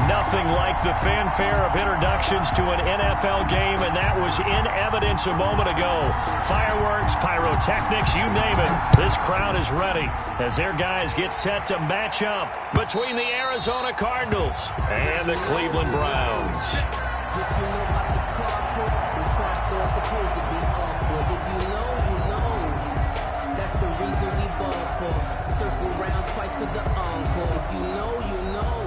Nothing like the fanfare of introductions to an NFL game, and that was in evidence a moment ago. Fireworks, pyrotechnics, you name it. This crowd is ready as their guys get set to match up between the Arizona Cardinals and the Cleveland Browns. If you know about the carport, the trapdoor supposed to be awkward. If you know, you know. That's the reason we ball for. Circle round twice for the encore. If you know, you know.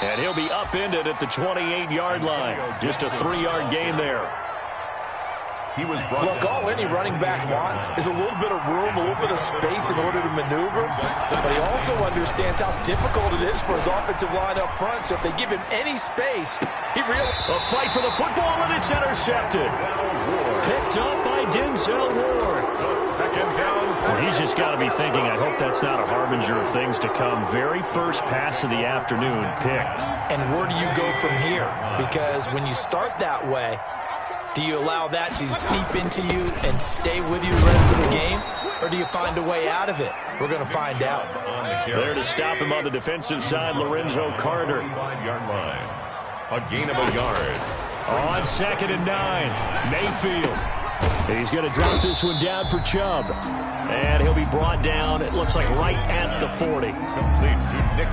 And he'll be upended at the 28-yard line. Just a 3-yard gain there. Look, all any running back wants is a little bit of room, a little bit of space in order to maneuver. But he also understands how difficult it is for his offensive line up front. So if they give him any space, he really... A fight for the football, and it's intercepted. Picked up by Denzel Ward. Second down. Well, he's just got to be thinking, I hope that's not a harbinger of things to come. Very first pass of the afternoon picked. And where do you go from here? Because when you start that way, do you allow that to seep into you and stay with you the rest of the game? Or do you find a way out of it? We're going to find out. There to stop him on the defensive side, Lorenzo Carter. 5-yard line. A gain of a yard. On 2nd and 9, Mayfield. He's going to drop this one down for Chubb. And he'll be brought down, it looks like right at the 40.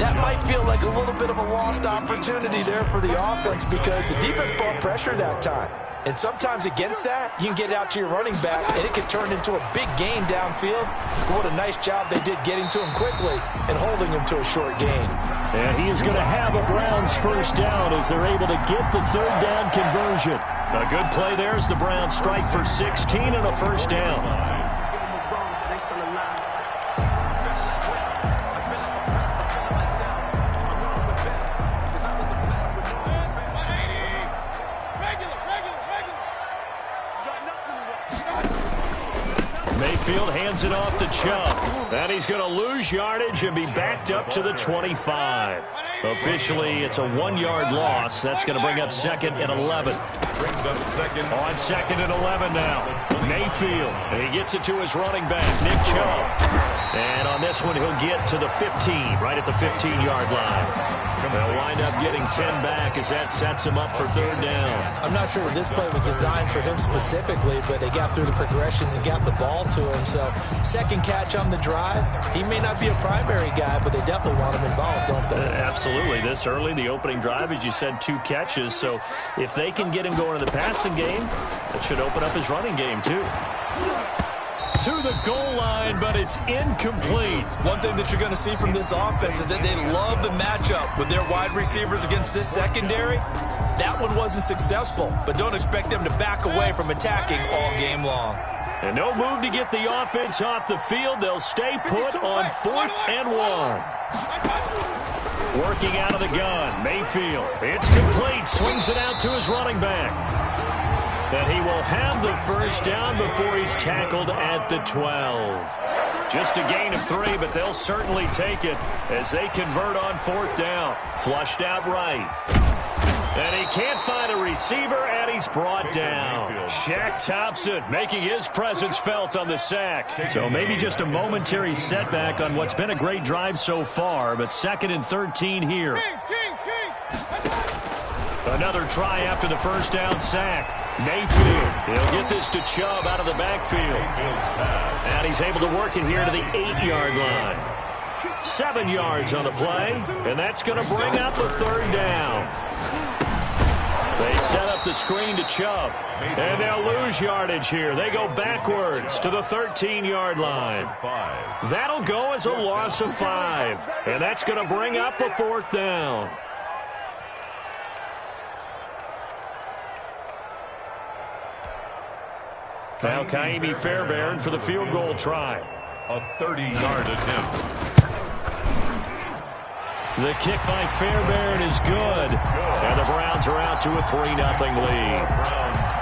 That might feel like a little bit of a lost opportunity there for the offense because the defense brought pressure that time. And sometimes against that, you can get it out to your running back, and it can turn into a big gain downfield. But what a nice job they did getting to him quickly and holding him to a short gain. And he is going to have a Browns first down as they're able to get the 3rd down conversion. A good play there as the Browns strike for 16 and a first down. Mayfield hands it off to Chubb. And he's going to lose yardage and be backed up to the 25. Officially, it's a 1-yard loss. That's going to bring up 2nd and 11. Brings up second. On 2nd and 11 now. Mayfield. And he gets it to his running back, Nick Chubb. And on this one, he'll get to the 15, right at the 15-yard line. They'll wind up getting 10 back as that sets him up for 3rd down. I'm not sure that this play was designed for him specifically, but they got through the progressions and got the ball to him. So, 2nd catch on the drive. He may not be a primary guy, but they definitely want him involved, don't they? Absolutely. This early, the opening drive, as you said, 2 catches. So, if they can get him going in the passing game, that should open up his running game, too. To the goal line, but it's incomplete. One thing that you're going to see from this offense is that they love the matchup with their wide receivers against this secondary. That one wasn't successful, but don't expect them to back away from attacking all game long. And no move to get the offense off the field. They'll stay put on 4th and 1. Working out of the gun, Mayfield. It's complete. Swings it out to his running back. And he will have the first down before he's tackled at the 12. Just a gain of 3, but they'll certainly take it as they convert on 4th down. Flushed out right. And he can't find a receiver, and he's brought down. Shaq Thompson making his presence felt on the sack. So maybe just a momentary setback on what's been a great drive so far, but 2nd and 13 here. Another try after the first down sack. Mayfield, he'll get this to Chubb out of the backfield. And he's able to work it here to the 8-yard line. 7 yards on the play, and that's going to bring up a 3rd down. They set up the screen to Chubb, and they'll lose yardage here. They go backwards to the 13-yard line. That'll go as a loss of 5, and that's going to bring up a 4th down. Now Kaimi Fairbairn for the field goal try. A 30-yard attempt. The kick by Fairbairn is good. And the Browns are out to a 3-0 lead.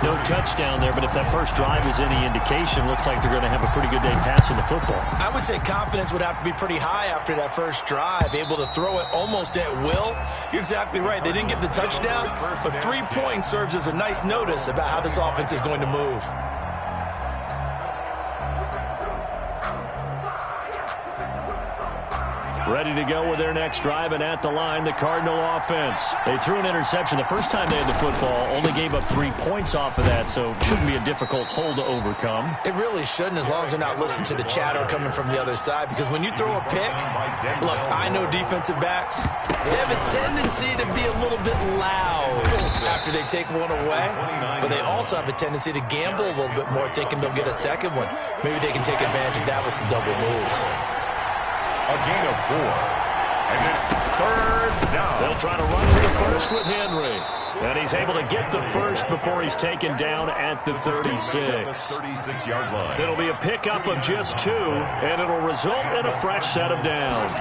No touchdown there, but if that first drive is any indication, looks like they're going to have a pretty good day passing the football. I would say confidence would have to be pretty high after that first drive, able to throw it almost at will. You're exactly right. They didn't get the touchdown, but 3 points serves as a nice notice about how this offense is going to move. Ready to go with their next drive, and at the line, the Cardinal offense. They threw an interception the first time they had the football, only gave up 3 points off of that, so it shouldn't be a difficult hole to overcome. It really shouldn't, as long as they're not listening to the chatter coming from the other side, because when you throw a pick, look, I know defensive backs, they have a tendency to be a little bit loud after they take one away, but they also have a tendency to gamble a little bit more, thinking they'll get a second one. Maybe they can take advantage of that with some double moves. A gain of 4. And it's 3rd down. They'll try to run for the first with Henry. And he's able to get the first before he's taken down at the 36. 36-yard line. It'll be a pickup of just 2, and it'll result in a fresh set of downs.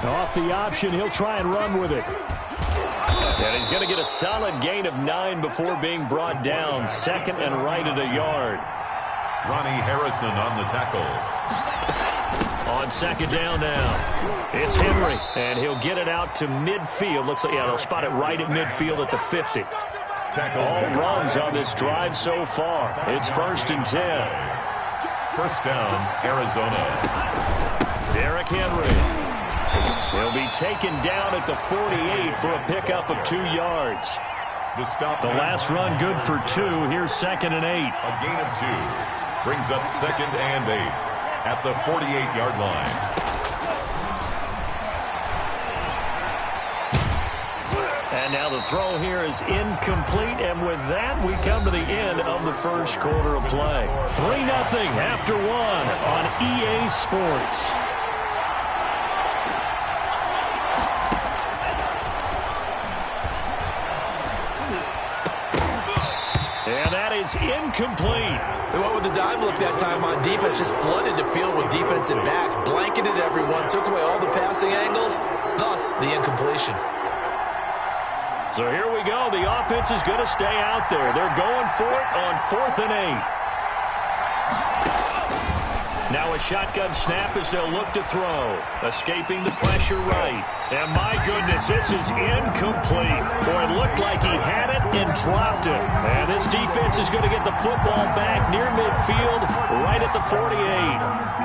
Off the option, he'll try and run with it. And he's going to get a solid gain of 9 before being brought down. Second and right at a yard. Ronnie Harrison on the tackle. On second down now, it's Henry, and he'll get it out to midfield. Looks like, yeah, they'll spot it right at midfield at the 50. All runs on this drive so far. It's 1st and 10. First down, Arizona. Derrick Henry. He'll be taken down at the 48 for a pickup of 2 yards. The last run good for 2. Here's 2nd and 8. A gain of 2. Brings up 2nd and 8. At the 48-yard line. And now the throw here is incomplete, and with that, we come to the end of the first quarter of play. 3-0 after 1 on EA Sports. And that is incomplete. They went with the dive look that time on defense, just flooded the field with defensive backs, blanketed everyone, took away all the passing angles, thus the incompletion. So here we go. The offense is going to stay out there. They're going for it on 4th and 8. Now a shotgun snap as they'll look to throw. Escaping the pressure right. And my goodness, this is incomplete. Boy, it looked like he had it and dropped it. And this defense is going to get the football back near midfield, right at the 48.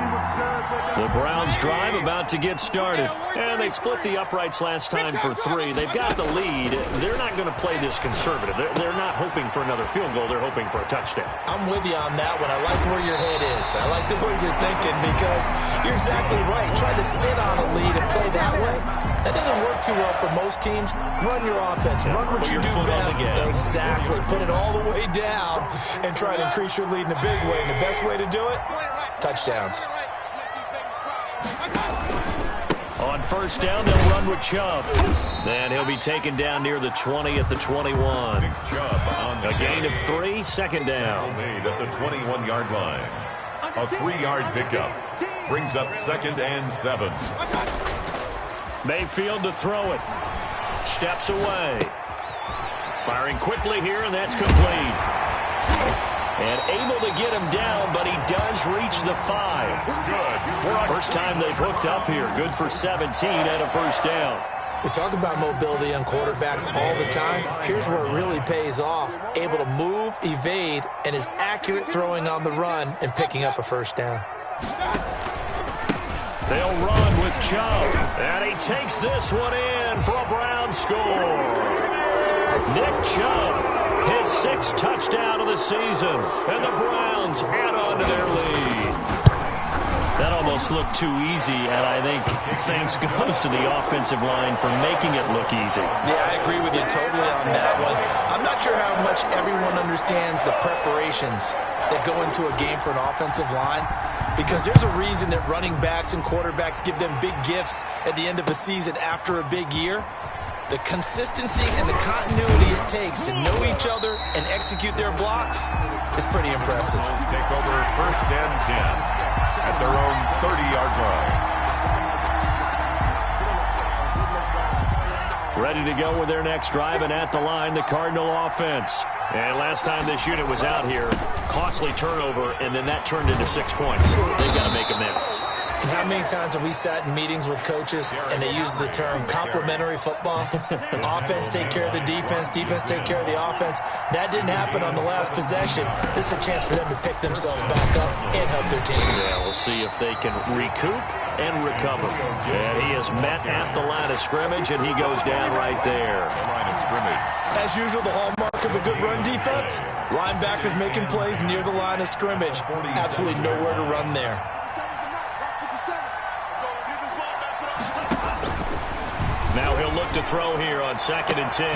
The Browns drive about to get started. And they split the uprights last time for 3. They've got the lead. They're not going to play this conservative. They're not hoping for another field goal. They're hoping for a touchdown. I'm with you on that one. I like where your head is. I like the way you're thinking, because you're exactly right. Trying to sit on a lead and play that way, that doesn't work too well for most teams. Run your offense. Run what you do best. Exactly. Put it all the way down and try to increase your lead in a big way. And the best way to do it, touchdowns. On first down, they'll run with Chubb. Then he'll be taken down near the 20 at the 21. A gain of 3, 2nd down. Made at the 21-yard line. A 3-yard pickup. Brings up 2nd and 7. Mayfield to throw it. Steps away. Firing quickly here, and that's complete. And able to get him down, but he does reach the 5. Good. First time they've hooked up here. Good for 17 and a first down. We talk about mobility on quarterbacks all the time. Here's where it really pays off. Able to move, evade, and is accurate throwing on the run and picking up a first down. They'll run with Chubb. And he takes this one in for a Brown score. Nick Chubb. His 6th touchdown of the season, and the Browns add on to their lead. That almost looked too easy, and I think thanks goes to the offensive line for making it look easy. Yeah, I agree with you totally on that one. I'm not sure how much everyone understands the preparations that go into a game for an offensive line, because there's a reason that running backs and quarterbacks give them big gifts at the end of a season after a big year. The consistency and the continuity it takes to know each other and execute their blocks is pretty impressive. Take over 1st and 10 at their own 30-yard line. ready to go with their next drive, and at the line, the Cardinal offense. And last time this unit was out here, costly turnover, and then that turned into 6 points. They've got to make amends. And how many times have we sat in meetings with coaches and they use the term complementary football? Offense take care of the defense, defense take care of the offense. That didn't happen on the last possession. This is a chance for them to pick themselves back up and help their team. Yeah, we'll see if they can recoup and recover. And he is met at the line of scrimmage, and he goes down right there. The line of scrimmage. As usual, the hallmark of a good run defense, linebackers making plays near the line of scrimmage. Absolutely nowhere to run there. Now he'll look to throw here on 2nd and 10.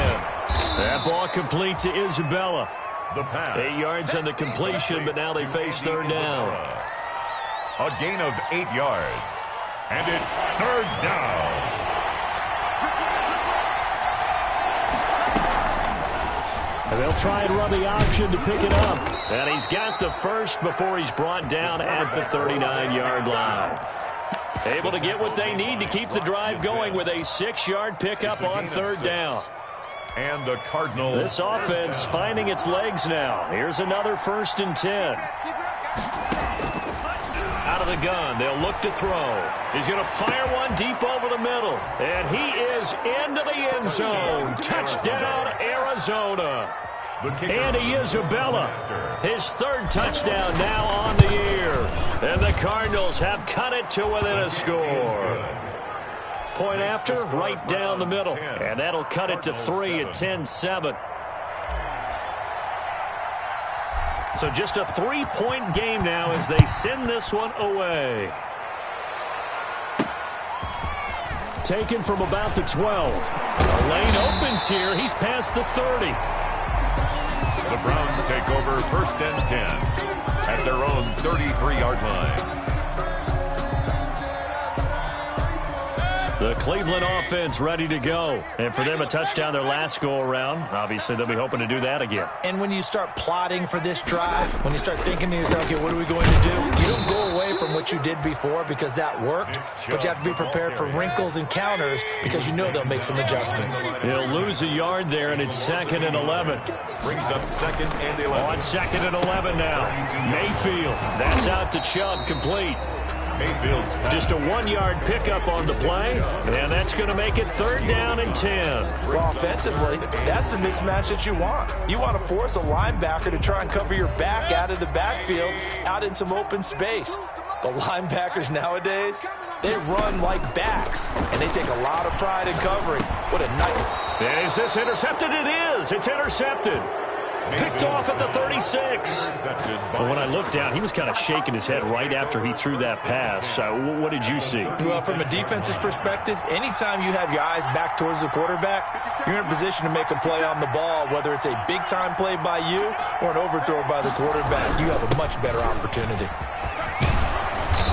That ball complete to Isabella. The pass. 8 yards on the completion, but now they face 3rd down. A gain of 8 yards. And it's 3rd down. And they'll try and run the option to pick it up. And he's got the first before he's brought down at the 39-yard line. Able to get what they need to keep the drive going with a 6-yard pickup on 3rd down. And the Cardinals. This offense finding its legs now. Here's another 1st and 10. Out of the gun, they'll look to throw. He's going to fire one deep over the middle. And he is into the end zone. Touchdown, Arizona. Andy Isabella, his 3rd touchdown now on the year. And the Cardinals have cut it to within a score. Point after, right down the middle. And that'll cut it to 3 at 10-7. So just a 3-point game now as they send this one away. Taken from about the 12. The lane opens here. He's past the 30. The Browns take over 1st and 10 at their own 33-yard line. The Cleveland offense ready to go. And for them, a touchdown their last go-around. Obviously, they'll be hoping to do that again. And when you start plotting for this drive, when you start thinking to yourself, okay, what are we going to do? You don't go away from what you did before because that worked, but you have to be prepared for wrinkles and counters because you know they'll make some adjustments. He'll lose a yard there, and it's 2nd and 11. Brings up 2nd and 11. On 2nd and 11 now. Mayfield, that's out to Chubb, complete. Mayfield's Just a 1-yard pickup on the play, and that's going to make it 3rd down and 10. Well, offensively, that's the mismatch that you want. You want to force a linebacker to try and cover your back out of the backfield, out in some open space. The linebackers nowadays, they run like backs, and they take a lot of pride in covering. What a night. Is this intercepted? It is. It's intercepted. Picked off at the 36. But when I looked down, he was kind of shaking his head right after he threw that pass. What did you see? Well, from a defense's perspective, anytime you have your eyes back towards the quarterback, you're in a position to make a play on the ball, whether it's a big-time play by you or an overthrow by the quarterback. You have a much better opportunity.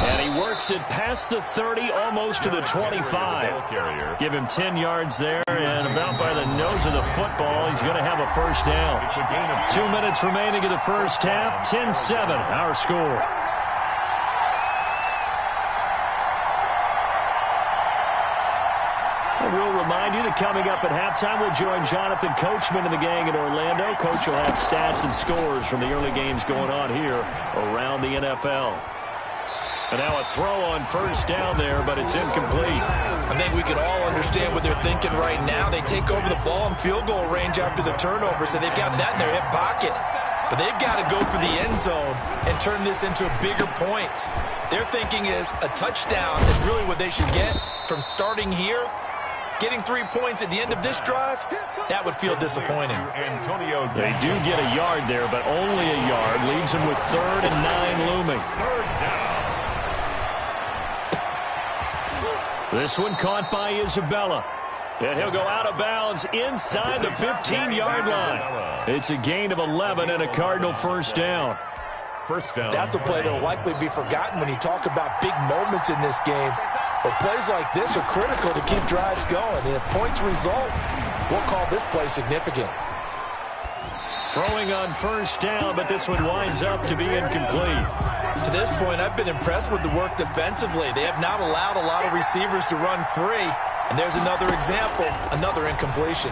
And he works it past the 30, almost to the 25. Give him 10 yards there, and about by the nose of the football, he's going to have a 1st down. 2 minutes remaining in the first half, 10-7, our score. And we'll remind you that coming up at halftime, we'll join Jonathan Coachman and the gang in Orlando. Coach will have stats and scores from the early games going on here around the NFL. And now a throw on 1st down there, but it's incomplete. I think we can all understand what they're thinking right now. They take over the ball in field goal range after the turnover, so they've got that in their hip pocket. But they've got to go for the end zone and turn this into a bigger point. Their thinking is a touchdown is really what they should get from starting here. Getting 3 points at the end of this drive, that would feel disappointing. They do get a yard there, but only a yard. Leaves them with 3rd and 9 looming. 3rd down. This one caught by Isabella. And he'll go out of bounds inside the 15-yard line. It's a gain of 11 and a Cardinal 1st down. 1st down. That's a play that will likely be forgotten when you talk about big moments in this game. But plays like this are critical to keep drives going. And if points result, we'll call this play significant. Throwing on 1st down, but this one winds up to be incomplete. To this point, I've been impressed with the work defensively. They have not allowed a lot of receivers to run free. And there's another example, another incompletion.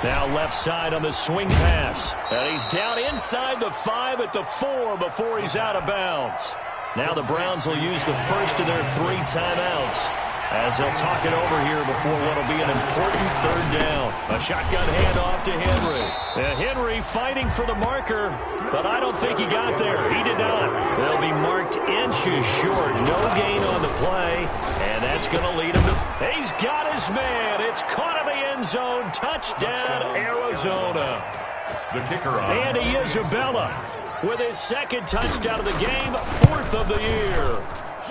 Now left side on the swing pass. And he's down inside the 5 at the 4 before he's out of bounds. Now the Browns will use the first of their 3 timeouts as they'll talk it over here before what will be an important 3rd down. A shotgun handoff to Henry. And Henry fighting for the marker, but I don't think he got there. He did not. They'll be marked inches short. No gain on the play, and that's going to lead him to... He's got his man. It's caught in the end zone. Touchdown, Arizona. The kicker on. Andy Isabella with his 2nd touchdown of the game, 4th of the year.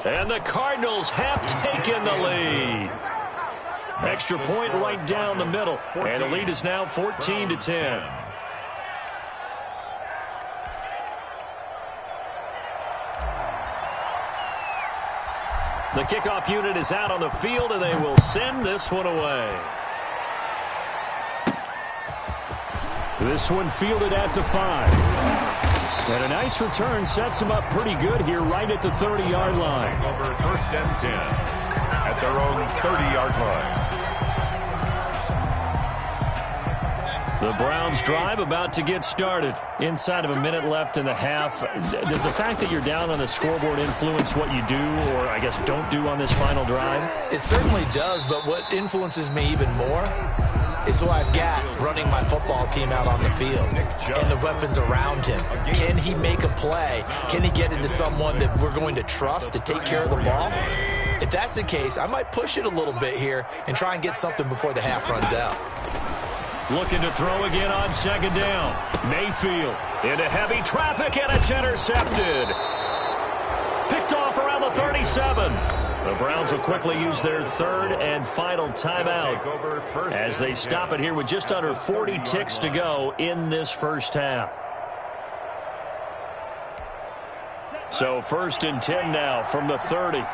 And the Cardinals have taken the lead. Extra point right down the middle. And the lead is now 14-10. The kickoff unit is out on the field, and they will send this one away. This one fielded at the 5. And a nice return sets him up pretty good here right at the 30-yard line. Over 1st and 10 at their own 30-yard line. The Browns drive about to get started. Inside of a minute left in the half. Does the fact that you're down on the scoreboard influence what you do or, I guess, don't do on this final drive? It certainly does, but what influences me even more is who I've got running my football team out on the field and the weapons around him. Can he make a play? Can he get into someone that we're going to trust to take care of the ball? If that's the case, I might push it a little bit here and try and get something before the half runs out. Looking to throw again on 2nd down. Mayfield into heavy traffic, and it's intercepted. Picked off around the 37. The Browns will quickly use their 3rd and final timeout as they stop it here with just under 40 ticks to go in this first half. So 1st and 10 now from the 30.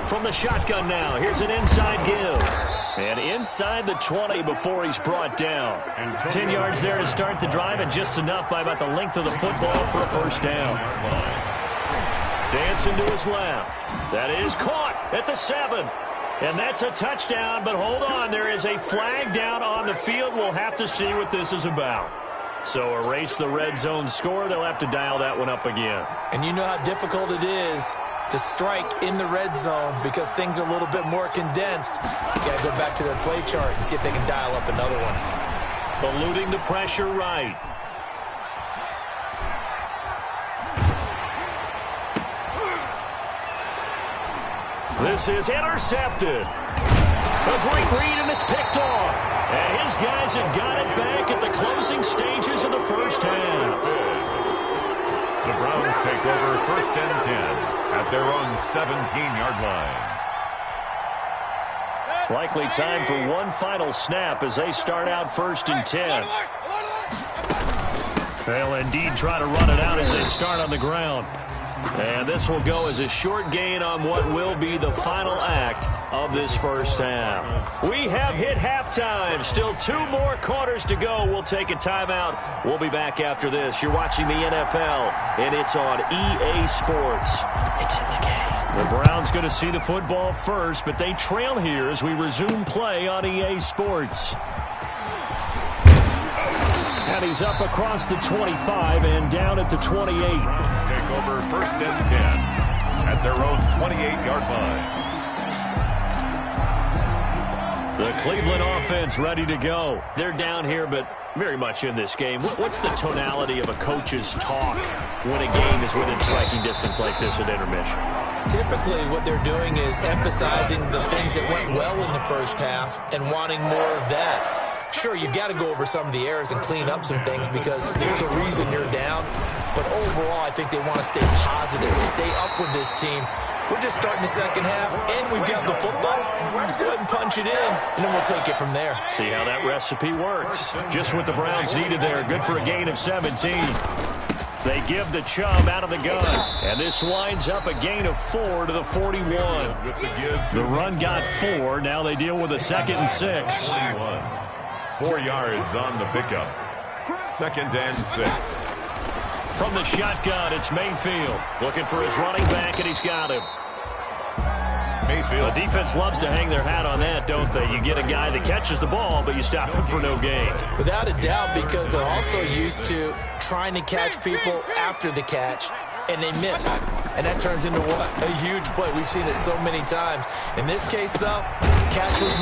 From the shotgun now, here's an inside give. And inside the 20 before he's brought down. 10 yards there to start the drive, and just enough by about the length of the football for a 1st down. Dancing to his left. That is caught at the 7. And that's a touchdown, but hold on. There is a flag down on the field. We'll have to see what this is about. So erase the red zone score. They'll have to dial that one up again. And you know how difficult it is to strike in the red zone because things are a little bit more condensed. You got to go back to their play chart and see if they can dial up another one. Eluding the pressure right. This is intercepted. A great read, and it's picked off. And his guys have got it back at the closing stages of the first half. The Browns take over 1st and 10 at their own 17-yard line. Likely time for one final snap as they start out 1st and 10. They'll indeed try to run it out as they start on the ground. And this will go as a short gain on what will be the final act of this first half. We have hit halftime. Still 2 more quarters to go. We'll take a timeout. We'll be back after this. You're watching the NFL, and it's on EA Sports. It's in the game. The Browns going to see the football first, but they trail here as we resume play on EA Sports. And he's up across the 25 and down at the 28. Browns take over 1st and 10 at their own 28-yard line. The Cleveland offense ready to go. They're down here, but very much in this game. What's the tonality of a coach's talk when a game is within striking distance like this at intermission? Typically, what they're doing is emphasizing the things that went well in the first half and wanting more of that. Sure, you've got to go over some of the errors and clean up some things because there's a reason you're down. But overall, I think they want to stay positive, stay up with this team. We're just starting the second half, and we've got the football. Let's go ahead and punch it in, and then we'll take it from there. See how that recipe works. Just what the Browns needed there. Good for a gain of 17. They give the Chubb out of the gun, and this winds up a gain of 4 to the 41. The run got 4. Now they deal with a 2nd and 6. 4 yards on the pickup. 2nd and 6. From the shotgun, it's Mayfield. Looking for his running back, and he's got him. Mayfield. The defense loves to hang their hat on that, don't they? You get a guy that catches the ball, but you stop him for no gain. Without a doubt, because they're also used to trying to catch people after the catch, and they miss. And that turns into what? A huge play. We've seen it so many times. In this case, though, catch was